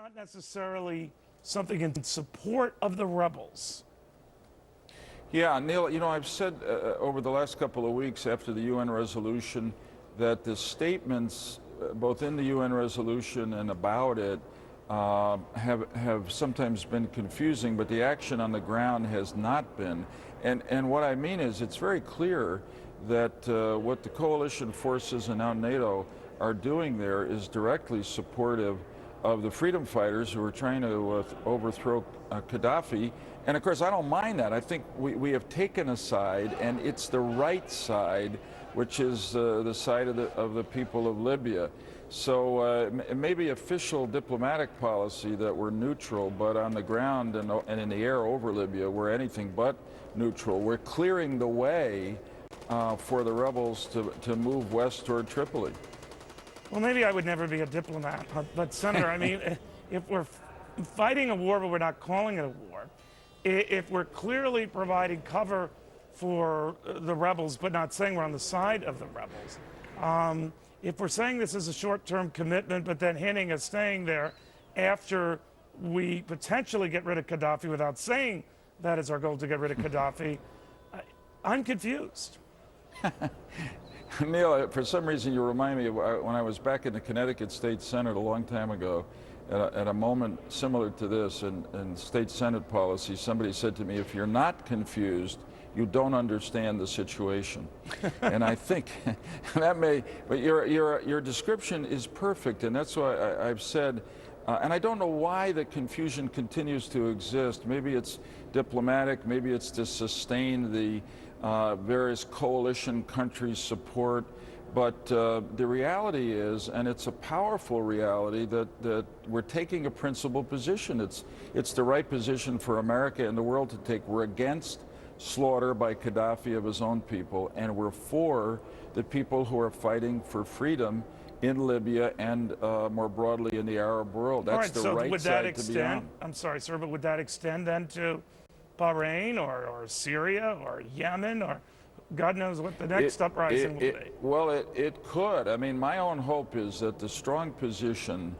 not necessarily something in support of the rebels. Yeah, Neil, you know, I've said over the last couple of weeks after the UN resolution that the statements, both in the UN resolution and about it, have sometimes been confusing, but the action on the ground has not been. And what I mean is it's very clear that what the coalition forces and now NATO are doing there is directly supportive of the freedom fighters who are trying to overthrow Gaddafi. And of course, I don't mind that. I think we have taken a side, and it's the right side, which is the side of the people of Libya. So it may be official diplomatic policy that we're neutral, but on the ground and in the air over Libya, we're anything but neutral. We're clearing the way for the rebels to move west toward Tripoli. Well, maybe I would never be a diplomat, but Senator, I mean, if we're fighting a war but we're not calling it a war, if we're clearly providing cover for the rebels but not saying we're on the side of the rebels, if we're saying this is a short-term commitment but then hinting at staying there after we potentially get rid of Gaddafi without saying that is our goal to get rid of Gaddafi, I'm confused. Neil, for some reason you remind me of when I was back in the Connecticut State Senate a long time ago, at a moment similar to this in state Senate policy, somebody said to me, if you're not confused, you don't understand the situation. And I think that may, but your description is perfect, and that's why I've said, and I don't know why the confusion continues to exist. Maybe it's diplomatic, maybe it's to sustain the various coalition countries' support, but the reality is, and it's a powerful reality, that we're taking a principled position. It's the right position for America and the world to take. We're against slaughter by Gaddafi of his own people, and we're for the people who are fighting for freedom in Libya and more broadly in the Arab world. That's the right side to be on. I'm sorry, sir, but would that extend then to Bahrain or Syria or Yemen or God knows what the next uprising will be? Well, it could. I mean, my own hope is that the strong position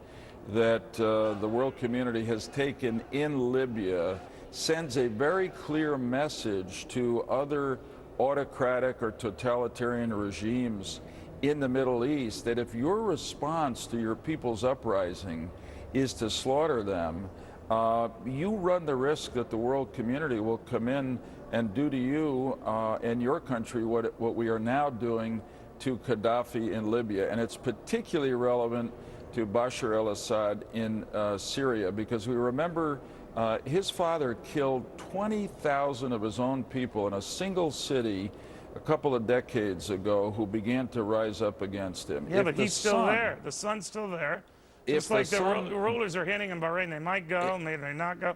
that the world community has taken in Libya sends a very clear message to other autocratic or totalitarian regimes in the Middle East that if your response to your people's uprising is to slaughter them, you run the risk that the world community will come in and do to you and your country what we are now doing to Gaddafi in Libya. And it's particularly relevant to Bashar al-Assad in Syria, because we remember his father killed 20,000 of his own people in a single city a couple of decades ago who began to rise up against him. Yeah, but he's still there. The son's still there. Just like the rulers are hinting in Bahrain, they might go, maybe they not go.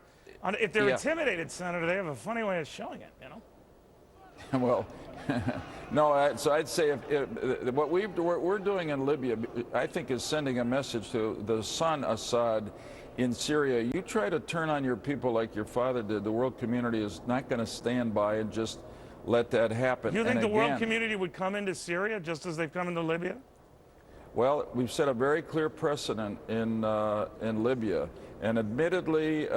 If they're intimidated, Senator, they have a funny way of showing it, you know? Well, no, so I'd say what we're doing in Libya, I think, is sending a message to the son Assad in Syria. You try to turn on your people like your father did, the world community is not going to stand by and just let that happen. You think the world community would come into Syria just as they've come into Libya? Well, we've set a very clear precedent in Libya, and admittedly,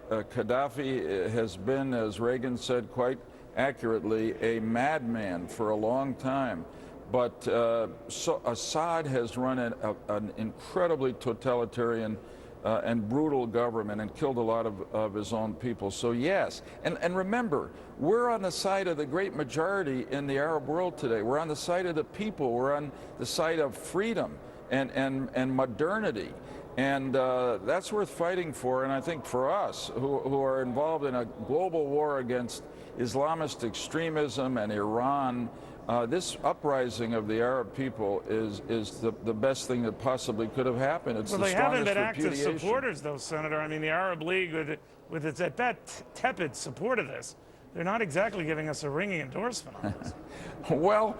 Gaddafi has been, as Reagan said quite accurately, a madman for a long time. But so Assad has run an incredibly totalitarian and brutal government and killed a lot of his own people. So yes, and remember, we're on the side of the great majority in the Arab world today. We're on the side of the people. We're on the side of freedom and modernity. And that's worth fighting for. And I think for us, who are involved in a global war against Islamist extremism and Iran, this uprising of the Arab people is the best thing that possibly could have happened. It's the strongest repudiation. Well, they haven't been active supporters, though, Senator. I mean, the Arab League, with its at best tepid support of this, they're not exactly giving us a ringing endorsement on this. Well,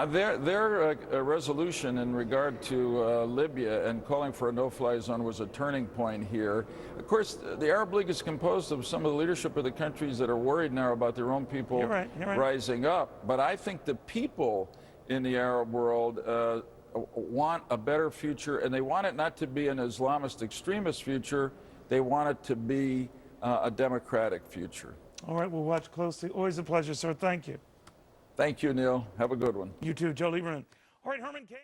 their resolution in regard to Libya and calling for a no-fly zone was a turning point here. Of course, the Arab League is composed of some of the leadership of the countries that are worried now about their own people you're right. rising up. But I think the people in the Arab world want a better future, and they want it not to be an Islamist extremist future. They want it to be a democratic future. All right, we'll watch closely. Always a pleasure, sir. Thank you. Thank you, Neil. Have a good one. You too, Joe Lieberman. All right, Herman K.